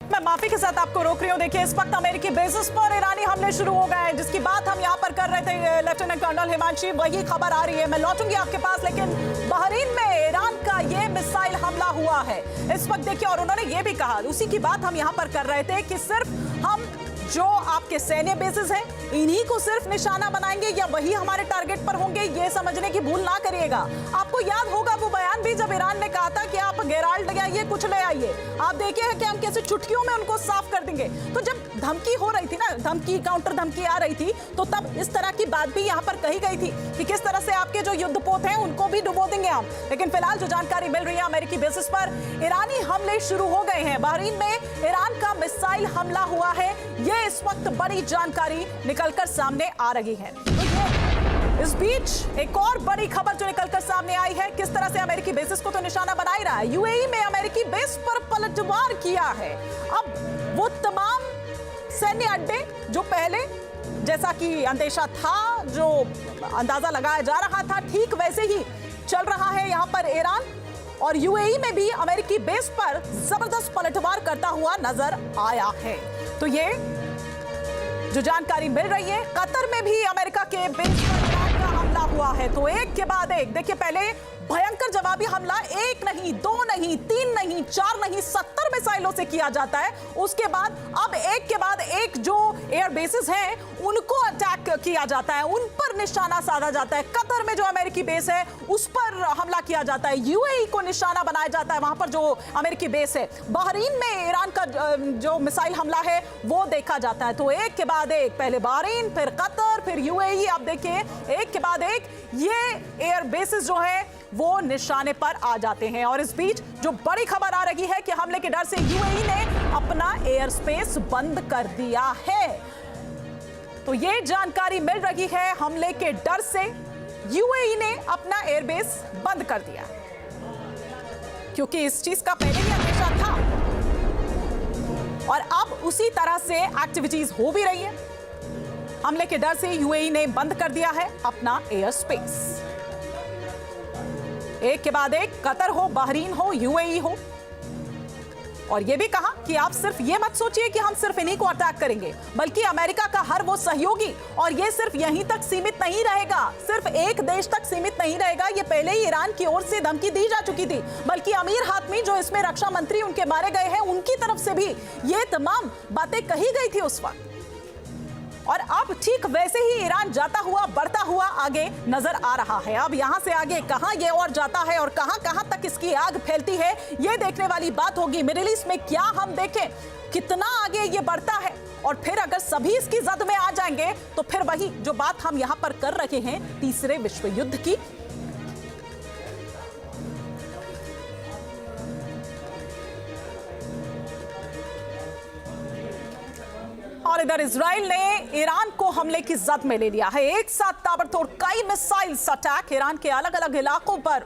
मैं माफी के साथ आपको रोक रही हूँ। देखिए, इस वक्त अमेरिकी बेसिस पर ईरानी हमले शुरू हो गए हैं, जिसकी बात हम यहाँ पर कर रहे थे लेफ्टिनेंट कर्नल हिमांशी, वही खबर आ रही है। मैं लौटूंगी आपके पास, लेकिन बहरीन में ईरान का ये मिसाइल हमला हुआ है इस वक्त। देखिए, और उन्होंने ये भी कहा, उसी की बात हम यहाँ पर कर रहे थे कि सिर्फ हम जो आपके सैन्य बेसिस हैं इन्हीं को सिर्फ निशाना बनाएंगे या वही हमारे टारगेट पर होंगे, ये समझने की भूल ना करिएगा। आपको याद होगा वो बयान भी, जब ईरान ने कहा था कि आप गेराल्ड ले आइए, कुछ ले आइए, आप देखिए कि हम कैसे चुटकियों में उनको साफ कर देंगे। तो जब धमकी हो रही थी ना, धमकी काउंटर धमकी आ रही थी, तो तब इस तरह की बात भी यहाँ पर कही गई थी कि किस तरह से आपके जो युद्धपोत हैं उनको भी डुबो देंगे हम। लेकिन फिलहाल जो जानकारी मिल रही है, अमेरिकी बेसिस पर ईरानी हमले शुरू हो गए हैं। बहरीन में ईरान का मिसाइल हमला हुआ है, ये इस वक्त बड़ी जानकारी निकलकर सामने आ रही है। तो इस बीच एक और बड़ी खबर जो निकलकर सामने आई है, किस तरह से अमेरिकी बेसिस को तो निशाना बना ही रहा है, यूएई में अमेरिकी बेस पर पलटवार किया है। अब वो तमाम सैन्य अड्डे जो पहले जैसा कि अंदेशा था, जो अंदाजा लगाया जा रहा था, ठीक वैसे ही चल रहा है यहाँ पर ईरान। और यूएई में भी अमेरिकी बेस पर जबरदस्त पलटवार करता हुआ नजर आया है। तो ये जो जानकारी मिल रही है, कतर में भी अमेरिका के बेस पर ईरान का हमला हुआ है। तो एक के बाद एक, देखिए, पहले भयंकर जवाबी हमला एक नहीं, दो नहीं, तीन नहीं, चार नहीं, 70 मिसाइलों से किया जाता है। उसके बाद अब एक के बाद एक जो एयर बेसिस हैं उनको अटैक किया जाता है, उन पर निशाना साधा जाता है। कतर में जो अमेरिकी बेस है उस पर हमला किया जाता है, यूएई को निशाना बनाया जाता है, वहां पर जो अमेरिकी बेस है। बहरीन में ईरान का जो मिसाइल हमला है वो देखा जाता है। तो एक के बाद एक, पहले बहरीन, फिर कतर, फिर यूएई। अब देखिए, एक के बाद एक ये एयर बेसिस जो है वो निशाने पर आ जाते हैं। और इस बीच जो बड़ी खबर आ रही है कि हमले के डर से यूएई ने अपना एयर स्पेस बंद कर दिया है। तो ये जानकारी मिल रही है, हमले के डर से यूएई ने अपना एयरबेस बंद कर दिया, क्योंकि इस चीज का पहले ही अंदेशा था और अब उसी तरह से एक्टिविटीज हो भी रही है। हमले के डर से यूएई ने बंद कर दिया है अपना एयर स्पेस। एक के बाद एक, कतर हो, बहरीन हो, यूएई हो। और यह भी कहा कि आप सिर्फ ये मत सोचिए कि हम सिर्फ इन्हीं को अटैक करेंगे, बल्कि अमेरिका का हर वो सहयोगी, और ये सिर्फ यहीं तक सीमित नहीं रहेगा, सिर्फ एक देश तक सीमित नहीं रहेगा। ये पहले ही ईरान की ओर से धमकी दी जा चुकी थी, बल्कि अमीर हातमी जो इसमें रक्षा मंत्री उनके मारे गए हैं, उनकी तरफ से भी ये तमाम बातें कही गई थी उस वक्त। और अब ठीक वैसे ही ईरान जाता हुआ, बढ़ता हुआ आगे नजर आ रहा है। अब यहां से आगे कहां ये और जाता है और कहां तक इसकी आग फैलती है, ये देखने वाली बात होगी। मिडिल ईस्ट में क्या हम देखें, कितना आगे ये बढ़ता है, और फिर अगर सभी इसकी जद में आ जाएंगे तो फिर वही जो बात हम यहां पर कर रहे हैं, तीसरे विश्व युद्ध की। और इधर इजराइल ने ईरान को हमले की जद में ले लिया है। एक साथ ताबड़तोड़ कई मिसाइल्स अटैक ईरान के अलग अलग इलाकों पर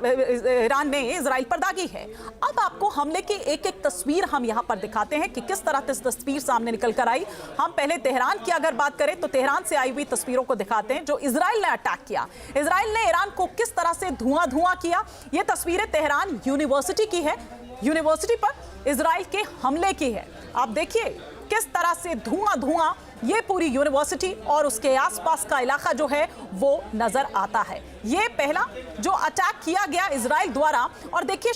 ईरान ने इजराइल पर दागी है। अब आपको हमले की एक एक तस्वीर हम यहां पर दिखाते हैं कि किस तरह से तस्वीर सामने निकल कर आई। हम पहले तेहरान की अगर बात करें तो तेहरान से आई हुई तस्वीरों को दिखाते हैं, जो इजराइल ने अटैक किया। इजराइल ने ईरान को किस तरह से धुआं किया, ये तस्वीरें तेहरान यूनिवर्सिटी की है, यूनिवर्सिटी पर इजराइल के हमले की है। आप देखिए किस तरह से धुआं ये पूरी यूनिवर्सिटी और उसके आसपास का इलाका जो है वो नजर आता है। ये पहला जो अटैक किया गया इजराइल द्वारा। और देखिए,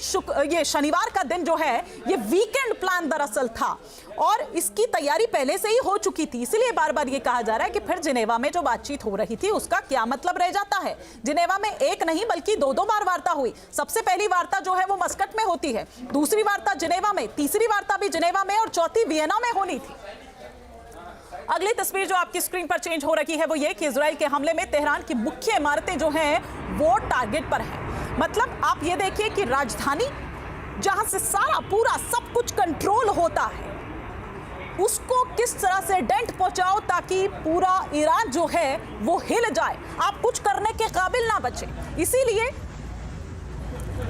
ये शनिवार का दिन जो है ये वीकेंड प्लान दरअसल था और इसकी तैयारी पहले से ही हो चुकी थी। इसलिए बार बार ये कहा जा रहा है कि फिर जिनेवा में जो बातचीत हो रही थी उसका क्या मतलब रह जाता है। जिनेवा में एक नहीं बल्कि दो बार वार्ता हुई। सबसे पहली वार्ता जो है वो मस्कट में होती है, दूसरी वार्ता जिनेवा में, तीसरी वार्ता भी जिनेवा में और चौथी वियना में होनी थी। अगली तस्वीर जो आपकी स्क्रीन पर चेंज हो रही है वो ये कि इजराइल के हमले में तेहरान की मुख्य इमारतें जो हैं वो टारगेट पर हैं। मतलब आप ये देखिए कि राजधानी जहां से सारा पूरा सब कुछ कंट्रोल होता है, उसको किस तरह से डेंट पहुंचाओ ताकि पूरा ईरान जो है वो हिल जाए, आप कुछ करने के काबिल ना बचे। इसीलिए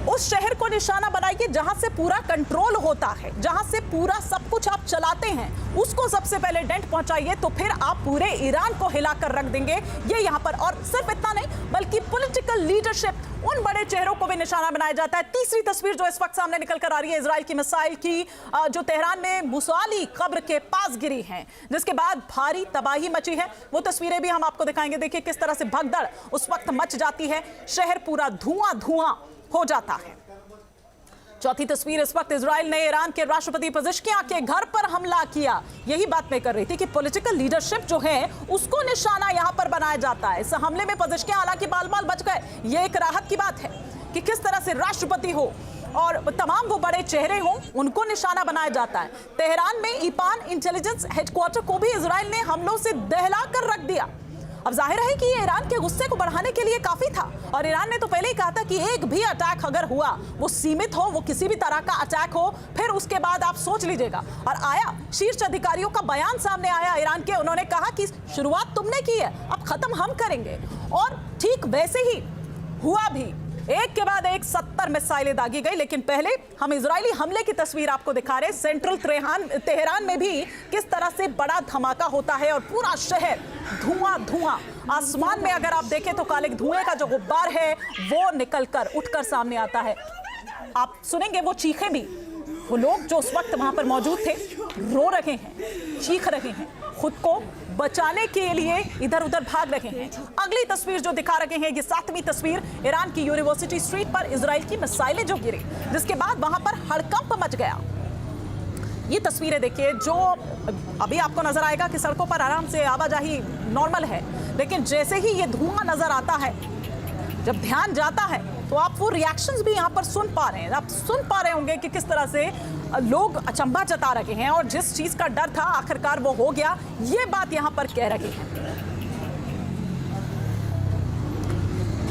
उस शहर को निशाना बनाइए जहां से पूरा कंट्रोल होता है, जहां से पूरा सब कुछ आप चलाते हैं, उसको सबसे पहले डेंट पहुंचाइए, तो फिर आप पूरे ईरान को हिलाकर रख देंगे। ये यहां पर, और सिर्फ इतना नहीं बल्कि पॉलिटिकल लीडरशिप, उन बड़े चेहरों को भी निशाना बनाया जाता है। तीसरी तस्वीर जो इस वक्त सामने निकल कर आ रही है इजराइल की मिसाइल की, जो तेहरान में मुसाली कब्र के पास गिरी है, जिसके बाद भारी तबाही मची है। वो तस्वीरें भी हम आपको दिखाएंगे। देखिए किस तरह से भगदड़ उस वक्त मच जाती है, शहर पूरा धुआं धुआं हो जाता है। चौथी तस्वीर, इस वक्त इजराइल ने ईरान के राष्ट्रपति पेजेश्कियां के घर पर हमला किया। यही बात मैं कर रही थी कि पॉलिटिकल लीडरशिप जो है उसको निशाना यहां पर बनाया जाता है। इस हमले में पेजेश्कियां हालांकि बाल बाल बच गए। ये एक राहत की बात है कि किस तरह से राष्ट्रपति हो और तमाम वो बड़े चेहरे हों, उनको निशाना बनाया जाता है। तेहरान में ईपान इंटेलिजेंस हेडक्वार्टर को भी इजराइल ने हमलों से दहला कर रख दिया। अब जाहिर है कि ये ईरान के गुस्से को बढ़ाने के लिए काफी था, और ईरान ने तो पहले ही कहा था कि एक भी अटैक अगर हुआ, वो सीमित हो, वो किसी भी तरह का अटैक हो, फिर उसके बाद आप सोच लीजिएगा। और आया शीर्ष अधिकारियों का बयान सामने आया ईरान के, उन्होंने कहा कि शुरुआत तुमने की है, अब खत्म हम करेंगे। और ठीक वैसे ही हुआ भी, एक के बाद एक 70 मिसाइलें दागी गई। लेकिन पहले हम इजरायली हमले की तस्वीर आपको दिखा रहे हैं। सेंट्रल तेहरान में भी किस तरह से बड़ा धमाका होता है और पूरा शहर धुआं धुआं। आसमान में अगर आप देखें तो काले धुएं का जो गुब्बार है वो निकलकर उठकर सामने आता है। आप सुनेंगे वो चीखें भी, वो लोग जो उस वक्त वहां पर मौजूद थे रो रहे हैं, चीख रहे हैं, खुद को बचाने के लिए इधर उधर भाग रहे हैं। अगली तस्वीर जो दिखा रहे हैं, ये 7वीं तस्वीर, ईरान की यूनिवर्सिटी स्ट्रीट पर इजराइल की मिसाइलें जो गिरी, जिसके बाद वहां पर हड़कंप मच गया। ये तस्वीरें देखिए, जो अभी आपको नजर आएगा कि सड़कों पर आराम से आवाजाही नॉर्मल है, लेकिन जैसे ही ये धुआं नजर आता है, जब ध्यान जाता है, तो आप वो रिएक्शंस भी यहाँ पर सुन पा रहे हैं। आप सुन पा रहे होंगे कि किस तरह से लोग अचंभा जता रहे हैं, और जिस चीज का डर था आखिरकार वो हो गया, ये बात यहाँ पर कह रहे हैं।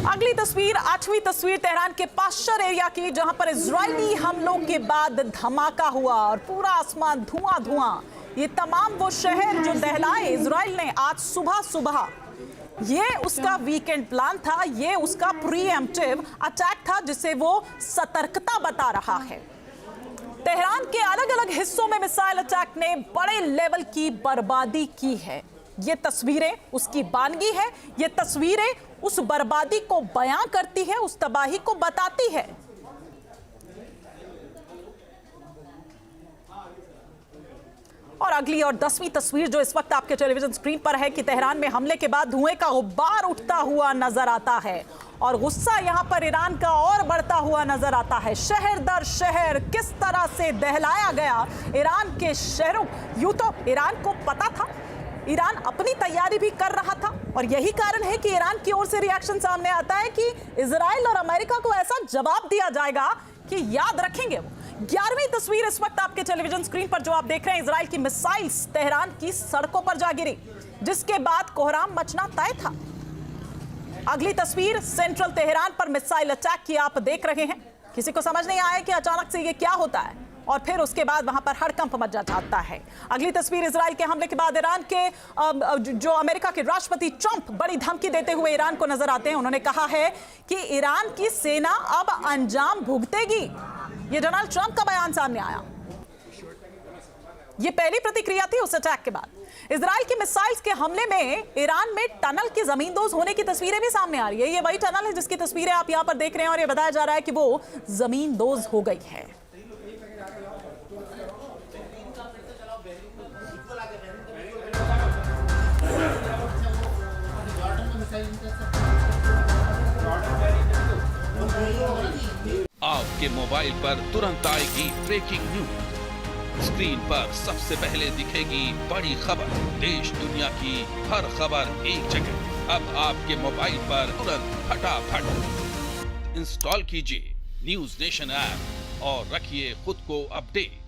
अगली तस्वीर, 8वीं तस्वीर, तेहरान के पाश्चर एरिया की, जहां पर इजरायली हमलों के बाद धमाका हुआ और पूरा आसमान धुआं धुआं। ये तमाम वो शहर जो दहलाए इजराइल ने आज सुबह सुबह, ये उसका वीकेंड प्लान था, ये उसका प्रीएम्प्टिव अटैक था, जिसे वो सतर्कता बता रहा है। तेहरान के अलग अलग हिस्सों में मिसाइल अटैक ने बड़े लेवल की बर्बादी की है। ये तस्वीरें उसकी बानगी है, ये तस्वीरें उस बर्बादी को बयां करती है, उस तबाही को बताती है। और अगली और 10वीं तस्वीर जो इस वक्त आपके टेलीविजन स्क्रीन पर है कि तेहरान में हमले के बाद धुएं का गुब्बार उठता हुआ नजर आता है, और गुस्सा यहां पर ईरान का और बढ़ता हुआ नजर आता है। शहर दर शहर किस तरह से दहलाया गया ईरान के शहरों। यूं तो ईरान को पता था, ईरान अपनी तैयारी भी कर रहा था, और यही कारण है कि ईरान की ओर से रिएक्शन सामने आता है कि इजराइल और अमेरिका को ऐसा जवाब दिया जाएगा कि याद रखेंगे वो। 11वीं तस्वीर इस वक्त आपके टेलीविजन स्क्रीन पर जो आप देख रहे हैं, इजराइल की मिसाइल्स तेहरान की सड़कों पर जा गिरी, जिसके बाद कोहराम मचना तय था। अगली तस्वीर, सेंट्रल तेहरान पर मिसाइल अटैक की आप देख रहे हैं। किसी को समझ नहीं आया कि अचानक से ये क्या होता है, और फिर उसके बाद वहां पर हड़कंप मच जाता है। अगली तस्वीर, इजराइल के हमले के बाद ईरान के जो अमेरिका के राष्ट्रपति ट्रंप बड़ी धमकी देते हुए ईरान को नजर आते हैं। उन्होंने कहा है कि ईरान की सेना अब अंजाम भुगतेगी। ये डोनाल्ड ट्रंप का बयान सामने आया। ये पहली प्रतिक्रिया थी उस अटैक के बाद। इजराइल की मिसाइल्स के हमले में ईरान में टनल के जमींदोज होने की तस्वीरें भी सामने आ रही है। ये वही टनल है जिसकी तस्वीरें आप यहां पर देख रहे हैं, और ये बताया जा रहा है कि वो जमींदोज हो गई है। आपके मोबाइल पर तुरंत आएगी ब्रेकिंग न्यूज। स्क्रीन पर सबसे पहले दिखेगी बड़ी खबर, देश दुनिया की हर खबर एक जगह। अब आपके मोबाइल पर तुरंत फटाफट इंस्टॉल कीजिए न्यूज नेशन ऐप और रखिए खुद को अपडेट।